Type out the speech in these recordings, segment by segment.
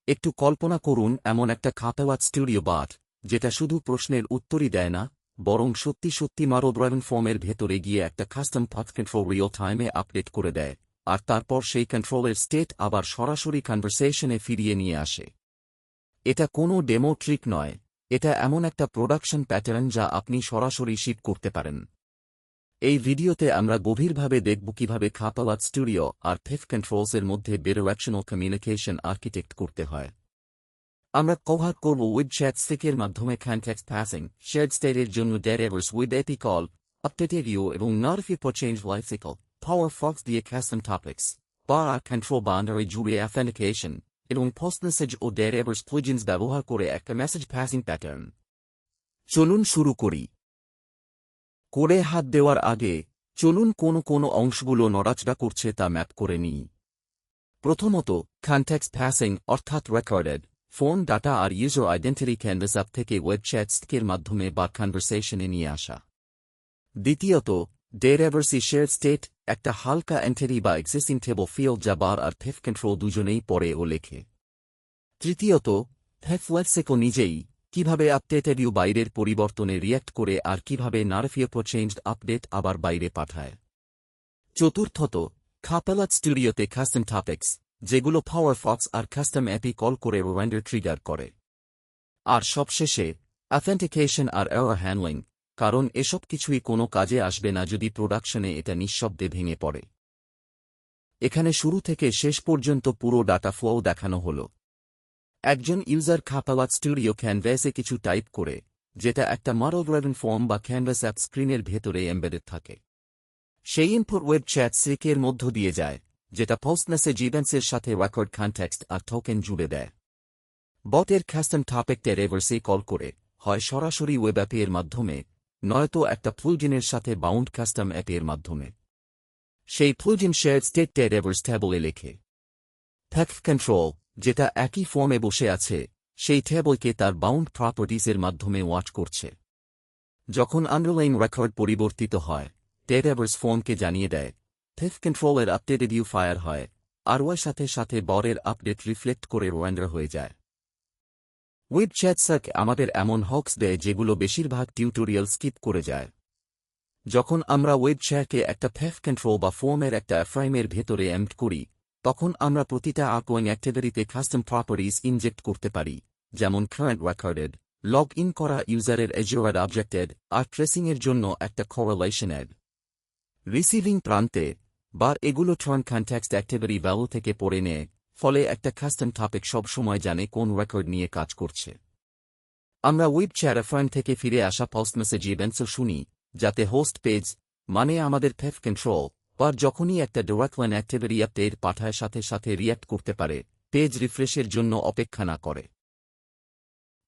একটু কল্পনা করুন এমন একটা খাতাওয়াত স্টুডিও বাট যেটা শুধু প্রশ্নের উত্তরই দেয় না, বরং সত্যি সত্যি মারো ড্রাইভেন ফর্মের ভেতরে গিয়ে একটা কাস্টম পাথ কন্ট্রোল রিয়েল টাইমে আপডেট করে দেয়, আর তারপর সেই কন্ট্রোলের স্টেট আবার সরাসরি কনভারসেশনে ফিরিয়ে নিয়ে আসে। এটা কোনো ডেমো ট্রিক নয়, এটা এমন একটা প্রোডাকশন প্যাটার্ন যা আপনি সরাসরি শিপ করতে পারেন। এই ভিডিওতে আমরা গভীরভাবে দেখব কিভাবে খাতাওয়াত স্টুডিও আর ফেফ কন্ট্রোলসের মধ্যে বিডিরেকশনাল কমিউনিকেশন আর্কিটেক্ট করতে হয়। আমরা কভার করব উইথ চ্যাট স্টিকের মাধ্যমে কনটেক্সট পাসিং, শেয়ার্ড স্টেটের জন্য derivatives with API call, updated view এবং notify change life cycle, power Fx দিয়ে কাস্টম টপিকস, বার কন্ট্রোল বাউন্ডারি জুড়ে অথেন্টিকেশন এবং পোস্ট মেসেজ ও ডেরিভেটিভস প্লুজিনস ব্যবহার করে একটা মেসেজ পাসিং প্যাটার্ন। চলুন শুরু করি। কোডে হাত দেওয়ার আগে চলুন কোনো অংশগুলো নড়াচড়া করছে তা ম্যাপ করে নিই। প্রথমত, কনটেক্সট পাসিং অর্থাৎ রেকর্ডেড ফোন ডাটা আর ইউজার আইডেন্টিটি ক্যানভাস অ্যাপ থেকে ওয়েব চ্যাট স্টিকের মাধ্যমে বা কনভারসেশনে নিয়ে আসা। দ্বিতীয়ত, ডেরিভেটিভস শেয়ার্ড স্টেট, একটা হালকা এন্টিটি বা এক্সিস্টিং টেবল ফিল্ড যা বার আর ফেফ কন্ট্রোল দুজনেই পড়ে ও লেখে। তৃতীয়ত, ফেফ ওয়েবসাইকল নিজেই কিভাবে আপডেটেড ইউ বাইরের পরিবর্তনে রিয়্যাক্ট করে আর কিভাবে নারফিও চেঞ্জড আপডেট আবার বাইরে পাঠায়। চতুর্থত, খাতাওয়াত স্টুডিওতে কাস্টম টপিকস, যেগুলো পাওয়ার ফক্স আর কাস্টম অ্যাপি কল করে রেন্ডার ট্রিগার করে। আর সবশেষে, অথেন্টিকেশন আর এরর হ্যান্ডলিং, কারণ এসব কিছুই কোনো কাজে আসবে না যদি প্রোডাকশনে এটা নিঃশব্দে ভেঙে পড়ে। এখানে শুরু থেকে শেষ পর্যন্ত পুরো ডাটা ফ্লো দেখানো হলো। একজন ইউজার খাতাওয়াত স্টুডিও ক্যানভাসে কিছু টাইপ করে, যেটা একটা মডেল ড্রাইভেন ফর্ম বা ক্যানভাস অ্যাপ স্ক্রিনের ভেতরে এমবেডেড থাকে। সেই ইনপুট ওয়েব চ্যাট স্টিকের মধ্য দিয়ে যায়, যেটা পোস্ট মেসেজ ইভেন্টসের সাথে রেকর্ড কনটেক্সট আর টোকেন জুড়ে দেয়। বটের কাস্টম টপিক ডেরিভেটিভসে কল করে, হয় সরাসরি ওয়েব অ্যাপের মাধ্যমে, নয়তো একটা প্লুজিনের সাথে বাউন্ড কাস্টম অ্যাপের মাধ্যমে। সেই প্লুজিন শেয়ার্ড স্টেট ডেরিভেটিভস ট্যাবলে লেখে। ফেফ কন্ট্রোল, যেটা একই ফর্মে বসে আছে, সেই ট্যাবলকে তার বাউন্ড প্রপার্টিসের মাধ্যমে ওয়াচ করছে। যখন আন্ডারলাইন রেকর্ড পরিবর্তিত হয়, ডেরিভেটিভস ফর্মকে জানিয়ে দেয়, ফেফ কন্ট্রোলের আপডেটেড ইউ ফায়ার হয়, আর ওর সাথে সাথে বরের আপডেট রিফ্লেক্ট করে রেন্ডার হয়ে যায়। ওয়েব চ্যাটসাক আমাদের এমন হক্স দেয় যেগুলো বেশিরভাগ টিউটোরিয়াল স্কিপ করে যায়। যখন আমরা ওয়েব চ্যাটকে একটা ফেফ কন্ট্রোল বা ফর্মের একটা ফ্রেমের ভেতরে এম্পড করি, তখন আমরা প্রতিটা আউটগোয়িং অ্যাক্টিভিটিতে কাস্টম প্রপার্টিজ ইনজেক্ট করতে পারি, যেমন কারেন্ট রেকর্ডেড, লগ ইন করা ইউজারের এজুয়ার অবজেক্টেড, আর ট্রেসিংয়ের জন্য একটা কোরিলেশন অ্যাড। রিসিভিং প্রান্তে বার এগুলো টার্ন কনটেক্সট অ্যাক্টিভিটি ভ্যালু থেকে পড়ে নেয়, ফলে একটা কাস্টম টপিক সবসময় জানে কোন রেকর্ড নিয়ে কাজ করছে। আমরা ওয়েব চ্যাট ফ্রেম থেকে ফিরে আসা পোস্ট মেসেজ ইভেন্টসও শুনি, যাতে হোস্ট পেজ, মানে আমাদের ফেফ কন্ট্রোল, বার যখনই একটা ডাইরেক্ট লাইন অ্যাক্টিভিটি আপডেট পাঠায় সাথে সাথে রিয়্যাক্ট করতে পারে, পেজ রিফ্রেশের জন্য অপেক্ষা না করে।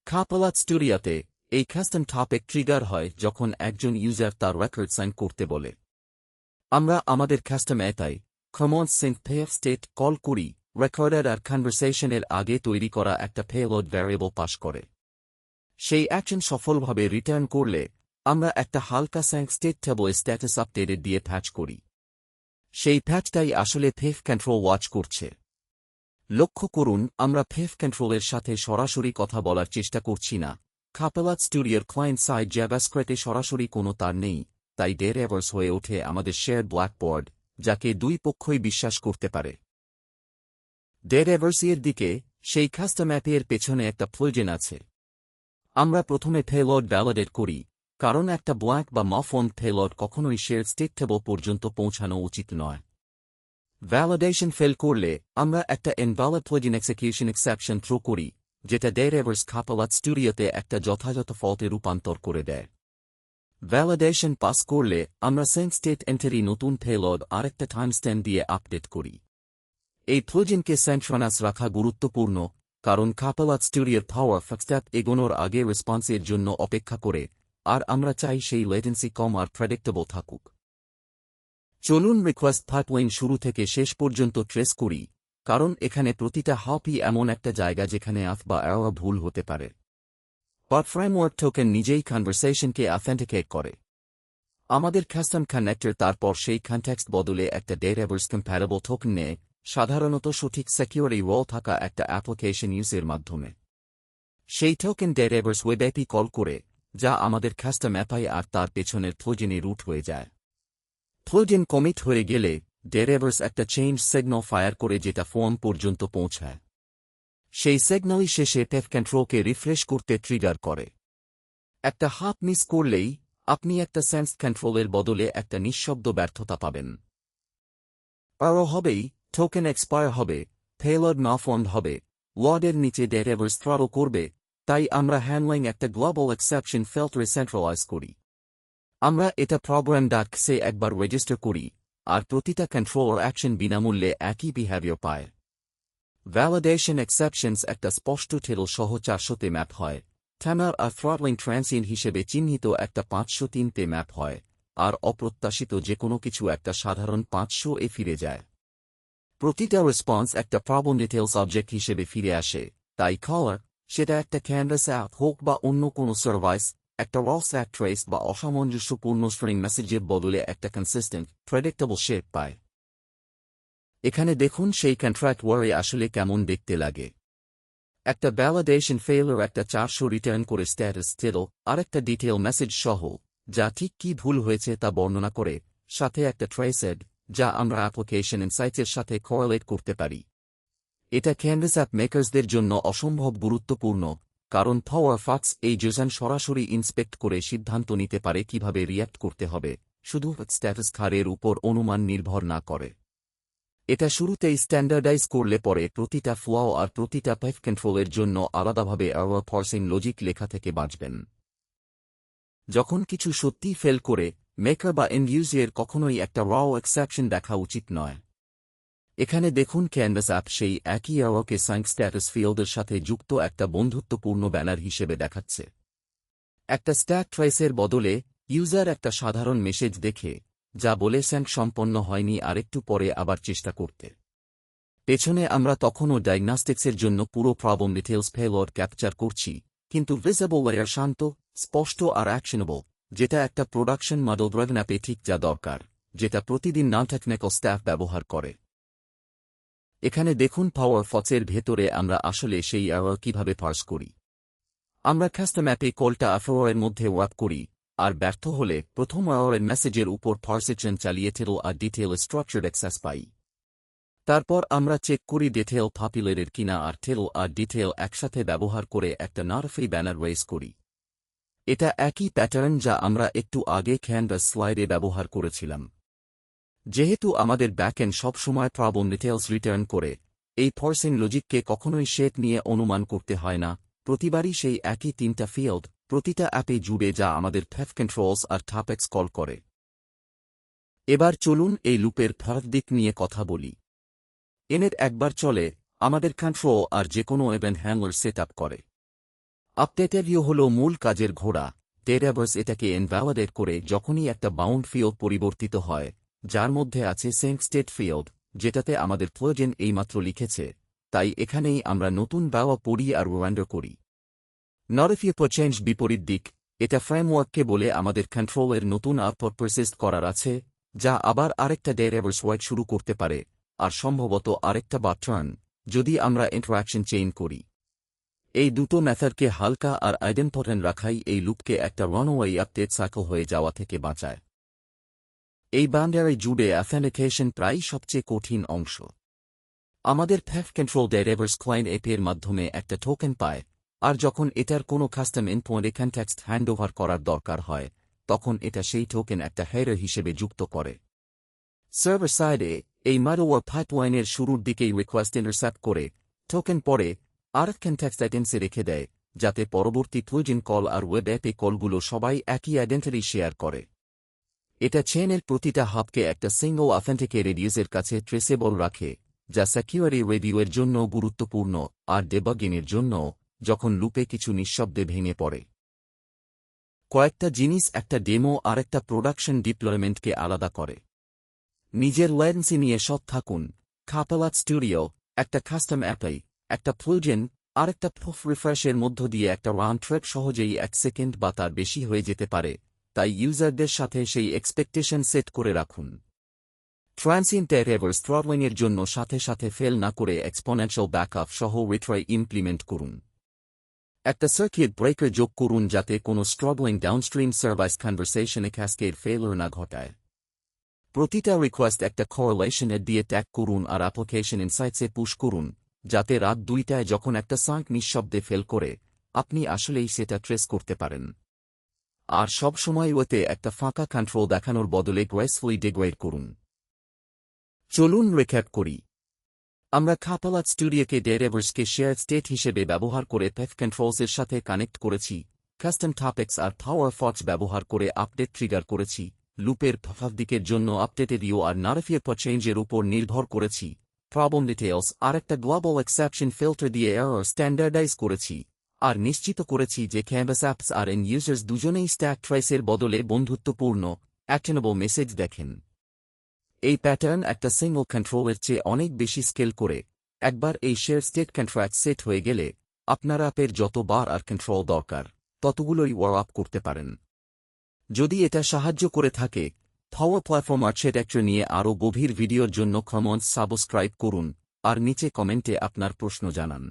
খাতাওয়াত স্টুডিওতে এই কাস্টম টপিক ট্রিগার হয় যখন একজন ইউজার তার রেকর্ড সাইন করতে বলে। আমরা আমাদের custom অ্যাটাই command sync ফেফ state call করি, রেকর্ডেড আর কনভারসেশনের আগে তৈরি করা একটা পেলোড ভ্যারিয়েবল পাস করে। সেই অ্যাকশন সফলভাবে রিটার্ন করলে, আমরা একটা হালকা স্যাঙ্ক স্টেট ট্যাবলে স্ট্যাটাস আপডেটেড দিয়ে প্যাচ করি। সেই প্যাচটাই আসলে ফেফ কন্ট্রোল ওয়াচ করছে। লক্ষ্য করুন, আমরা ফেফ কন্ট্রোলের সাথে সরাসরি কথা বলার চেষ্টা করছি না। খাতাওয়াত স্টুডিওর ক্লায়েন্ট সাইড জাভাস্ক্রিপ্টে সরাসরি কোনো তার নেই, তাই ডেরিভেটিভস হয়ে ওঠে আমাদের শেয়ার্ড ব্ল্যাকবোর্ড, যাকে দুই পক্ষই বিশ্বাস করতে পারে। ডেরিভেটিভসের দিকে সেই কাস্টম অ্যাপের পেছনে একটা প্লুজিন আছে। আমরা প্রথমে পেলোড ভ্যালিডেট করি, কারণ একটা ব্ল্যাঙ্ক বা মফন পেলোড কখনোই শেয়ার্ড স্টেট টেবল পর্যন্ত পৌঁছানো উচিত নয়। ভ্যালিডেশন ফেল করলে আমরা একটা ইনভ্যালিড প্লুজিন এক্সিকিউশন এক্সেপশন থ্রো করি, যেটা ডেরিভেটিভস খাতাওয়াত স্টুডিওতে একটা যথাযথ ফল্টে রূপান্তর করে দেয়। ভ্যালিডেশন পাস করলে আমরা সেন্ট স্টেট এন্ট্রি নতুন পেলোড আর একটা টাইমস্ট্যাম্প দিয়ে আপডেট করি। এই প্লুজিনকে সিনক্রোনাস রাখা গুরুত্বপূর্ণ, কারণ খাতাওয়াত স্টুডিওর পাওয়ার ফাস্ট্যাপ এগোনোর আগে রেসপন্সের জন্য অপেক্ষা করে, আর আমরা চাই সেই লেটেন্সি কম আর প্রেডিক্টেবল থাকুক। চলুন রিকোয়েস্ট পাইপলাইন শুরু থেকে শেষ পর্যন্ত ট্রেস করি, কারণ এখানে প্রতিটা হপই এমন একটা জায়গা যেখানে আথ বা এরর ভুল হতে পারে। বাট ফ্রেমওয়ার্ক টোকেন নিজেই কনভারসেশনকে অথেন্টিকেট করে। আমাদের কাস্টম কানেক্টর তারপর সেই কনটেক্সট বদলে একটা ডেরিভেটিভস কম্প্যাটেবল টোকেন নেয়, সাধারণত সঠিক সিকিউরিটি ওয়াল থাকা একটা অ্যাপ্লিকেশন ইউজের মাধ্যমে। সেই token database web Appy call করে, যা আমাদের কাস্টম অ্যাপাই আর তার পেছনের ট্রোজেনে রুট হয়ে যায়। ট্রোজেন কমিট হয়ে গেলে ডেটাবেস একটা চেঞ্জ সিগন্যাল ফায়ার করে যেটা ফর্ম পর্যন্ত পৌঁছায়। সেই সিগন্যালই শেষে টেপ কন্ট্রোলকে রিফ্রেশ করতে ট্রিগার করে। একটা হাত মিস করলেই আপনি একটা সেন্স কন্ট্রোলের বদলে একটা নিঃশব্দ ব্যর্থতা পাবেন। আরও হবেই, টোকেন এক্সপায়ার হবে, পেলোড মালফর্মড হবে, ওয়ার্ডের নিচে ডেটাবেস থ্রটল করবে। তাই আমরা হ্যান্ডলিং একটা গ্লোবাল এক্সেপশন ফিল্টারে সেন্ট্রালাইজ করি। আমরা এটা program.xে একবার রেজিস্টার করি, আর প্রতিটা কন্ট্রোলার অ্যাকশন বিনামূল্যে একই বিহেভিয়ার পায়। ভ্যালিডেশন এক্সেপশনস একটা স্পষ্ট টেবল সহ 400-তে ম্যাপ হয়, ট্যামার আর থ্রটলিং ট্রান্সিয়েন্ট হিসেবে চিহ্নিত একটা 503-তে ম্যাপ হয়, আর অপ্রত্যাশিত যে কোনো কিছু একটা সাধারণ 500-এ ফিরে যায়। প্রতিটা রেসপন্স একটা প্রবলেম ডিটেলস অবজেক্ট হিসেবে ফিরে আসে, তাই কলার, সেটা একটা ক্যানভাস অ্যাপ হোক বা অন্য কোনো সার্ভিস, একটা র স্ট্যাক ট্রেস বা অসামঞ্জস্যপূর্ণ স্ট্রিং মেসেজের বদলে একটা কনসিস্টেন্ট, প্রেডিক্টেবল শেপ পায়। এখানে দেখুন সেই কন্ট্রাক্ট ওয়ারে আসলে কেমন দেখতে লাগে। একটা ভ্যালিডেশন ফেইলার একটা 400 রিটার্ন করে স্ট্যাটাস টেল, আরেকটা ডিটেল মেসেজ সহ, যা ঠিক কী ভুল হয়েছে তা বর্ণনা করে, সাথে একটা ট্রেসেড, যা আমরা অ্যাপ্লিকেশন ইনসাইটসের সাথে কোরিলেট করতে পারি। এটা ক্যানভাস অ্যাপ মেকার্সদের জন্য অসম্ভব গুরুত্বপূর্ণ, কারণ ফায়ারফক্স এই জোজান সরাসরি ইন্সপেক্ট করে সিদ্ধান্ত নিতে পারে কিভাবে রিয়্যাক্ট করতে হবে, শুধু স্ট্যাটাস খারের উপর অনুমান নির্ভর না করে। এটা শুরুতেই স্ট্যান্ডার্ডাইজ করলে পরে প্রতিটা ফ্লো আর প্রতিটা পাইপ কন্ট্রোলের জন্য আলাদাভাবে এরর পার্সিং লজিক লেখা থেকে বাঁচবেন। যখন কিছু সত্যিই ফেল করে, মেকার বা এন্ড ইউজার কখনোই একটা র এক্সেপশন দেখা উচিত নয়। এখানে দেখুন ক্যানভাস অ্যাপ সেই একই এররকে সাইন্ক স্ট্যাটাস ফিল্ডের সাথে যুক্ত একটা বন্ধুত্বপূর্ণ ব্যানার হিসেবে দেখাচ্ছে। একটা স্ট্যাক ট্রেসের বদলে ইউজার একটা সাধারণ মেসেজ দেখে, যা বলে স্যাঙ্ক সম্পন্ন হয়নি আর একটু পরে আবার চেষ্টা করতে। পেছনে আমরা তখনও ডায়াগনস্টিক্সের জন্য পুরো প্রবলেম ডিটেলস পেলোড ক্যাপচার করছি, কিন্তু ভিজিবল লেয়ার শান্ত, স্পষ্ট আর অ্যাকশনেবল, যেটা একটা প্রোডাকশন মডেল ড্রাইভেন অ্যাপে ঠিক যা দরকার, যেটা প্রতিদিন নন টেকনিক্যাল স্টাফ ব্যবহার করে। এখানে দেখুন ফায়ারফক্সের ভেতরে আমরা আসলে সেই এরর কিভাবে পার্স করি। আমরা কাস্টম অ্যাপে কলটা এর মধ্যে ওয়াপ করি, আর ব্যর্থ হলে প্রথম এররের মেসেজের উপর পার্সেশন চালিয়ে টেল আর ডিটেল স্ট্রাকচার্ড অ্যাক্সেস পাই। তারপর আমরা চেক করি ডিটেল পপুলেটেড কিনা আর টেল আর ডিটেল একসাথে ব্যবহার করে একটা নারফি ব্যানার রেজ করি। এটা একই প্যাটার্ন যা আমরা একটু আগে ক্যানভাস স্লাইডে ব্যবহার করেছিলাম। যেহেতু আমাদের ব্যাকএন্ড সবসময় প্রবলেম ডিটেলস রিটার্ন করে, এই পার্সিং লজিককে কখনোই শেপ নিয়ে অনুমান করতে হয় না, প্রতিবারই সেই একই 3টা ফিল্ড, প্রতিটা অ্যাপে জুড়ে যা আমাদের ফ্যাফ কন্ট্রোলস আর টপিকস কল করে। এবার চলুন এই লুপের ফার্ক দিক নিয়ে কথা বলি। এনের একবার চলে, আমাদের কন্ট্রোল আর যেকোনো ইভেন্ট হ্যান্ডলার সেট আপ করে। আপডেটের ভিউ হল মূল কাজের ঘোড়া, ডেটাবেস এটাকে ইনভ্যালিডেট করে যখনই একটা বাউন্ড ফিল্ড পরিবর্তিত হয়, যার মধ্যে আছে সেন্ক স্টেট ফিল্ড, যেটাতে আমাদের প্রয়োজন এইমাত্র লিখেছে, তাই এখানেই আমরা নতুন ভ্যালু পড়ি আর ওয়ান্ডার করি। নটিফাই চেঞ্জ বিপরীত দিক, এটা ফ্রেমওয়ার্ককে বলে আমাদের কন্ট্রোলের নতুন আউটপুট প্রসেস করার আছে, যা আবার আরেকটা ডেটাবেস ওয়াইট শুরু করতে পারে, আর সম্ভবত আরেকটা বা টার্ন, যদি আমরা ইন্টারাকশন চেইন করি। এই দুটো মেথডকে হালকা আর আইডেন্টিফাইড রাখাই এই লুপকে একটা রানওয়ে আপডেট সাইকেল হয়ে যাওয়া থেকে বাঁচায়। এই বাউন্ডারি জুড়ে অথেন্টিকেশন প্রায় সবচেয়ে কঠিন অংশ। আমাদের ফ্যাফ কন্ট্রোল ডেটাবেস ক্লায়েন্ট এর মাধ্যমে একটা টোকেন পায়, আর যখন এটার কোনো কাস্টম এন্ডপয়েন্টে কনটেক্সট হ্যান্ডওভার করার দরকার হয়, তখন এটা সেই টোকেন একটা হেডার হিসেবে যুক্ত করে। সার্ভার সাইডে এই মিডলওয়্যার পাইপলাইনের শুরুর দিকেই রিকোয়েস্ট ইন্টারসেপ্ট করে, টোকেন পরে আর কনটেক্সট আইটেমসে রেখে দেয়, যাতে পরবর্তী প্রয়োজন কল আর ওয়েব অ্যাপে কলগুলো সবাই একই আইডেন্টিটি শেয়ার করে। এটা চেইনের প্রতিটা হাবকে একটা সিঙ্গল অথেন্টিকেটেড ইউজারের কাছে ট্রেসেবল রাখে, যা সিকিউরিটি রিভিউয়ের জন্য গুরুত্বপূর্ণ, আর ডিবাগিংয়ের জন্য, যখন লুপে কিছু নিঃশব্দে ভেঙে পড়ে। কয়েকটা জিনিস একটা ডেমো আর একটা প্রোডাকশন ডিপ্লয়মেন্টকে আলাদা করে। নিজের লেন্সি নিয়ে সৎ থাকুন। কাপালাত স্টুডিও, একটা কাস্টম অ্যাপই, একটা প্লুজেন, আর একটা রিফ্রেশের মধ্য দিয়ে একটা রাউন্ড ট্রিপ সহজেই 1 সেকেন্ড বা তার বেশি হয়ে যেতে পারে, তাই ইউজারদের সাথে সেই এক্সপেকটেশন সেট করে রাখুন। ট্রান্সিয়েন্ট রিভার্স থ্রটলিংয়ের জন্য সাথে সাথে ফেল না করে এক্সপোনেনশিয়াল ব্যাকআপ সহ রিট্রাই ইমপ্লিমেন্ট করুন। একটা সার্কিট ব্রেকার যোগ করুন যাতে কোনো স্ট্রগলিং ডাউনস্ট্রিম সার্ভিস কনভারসেশনে ক্যাসকেড ফেলিওর না ঘটায়। প্রতিটা রিকোয়েস্ট একটা কোরিলেশনে দিয়ে ট্যাগ করুন আর অ্যাপ্লিকেশন ইনসাইটসে পুশ করুন, যাতে রাত 2টায় যখন একটা সার্ক নিঃশব্দে ফেল করে আপনি আসলেই সেটা ট্রেস করতে পারেন। আর সব সময় ওতে একটা ফাঁকা কন্ট্রোল দেখানোর বদলে গ্রেসফুলি ডিগ্রেড করুন। চলুন রিক্যাপ করি। আমরা কাপালাত স্টুডিওকে ডেরিভার্সকে শেয়ার স্টেট হিসেবে ব্যবহার করে পেফ কন্ট্রোলসের সাথে কানেক্ট করেছি, কাস্টম টপিক্স আর পাওয়ার ফক্স ব্যবহার করে আপডেট ট্রিগার করেছি, লুপের দিকের জন্য আপডেটেড ইউ আর নারফিয়ার চেঞ্জের উপর নির্ভর করেছি, প্রবলেম ডিটেলস আর একটা গ্লোবাল এক্সেপশন ফিল্টার দিয়ে এরর স্ট্যান্ডার্ডাইজ করেছি, আর নিশ্চিত করেছি যে ক্যানভাস অ্যাপস আর এন্ড ইউজার্স দুজনেই স্ট্যাক ট্রেসের বদলে বন্ধুত্বপূর্ণ অ্যাকশনেবল মেসেজ দেখেন। এই প্যাটার্ন একটা সিঙ্গল কন্ট্রোলের চেয়ে অনেক বেশি স্কেল করে। একবার এই শেয়ার স্টেট কন্ট্রাক্ট সেট হয়ে গেলে আপনার অ্যাপের যতবার আর কন্ট্রোল দরকার ততগুলোই ওয়ার আপ করতে পারেন। যদি এটা সাহায্য করে থাকে, পাওয়ার প্ল্যাটফর্ম আর্কিটেকচার নিয়ে আরও গভীর ভিডিওর জন্য কমন্স সাবস্ক্রাইব করুন আর নিচে কমেন্টে আপনার প্রশ্ন জানান।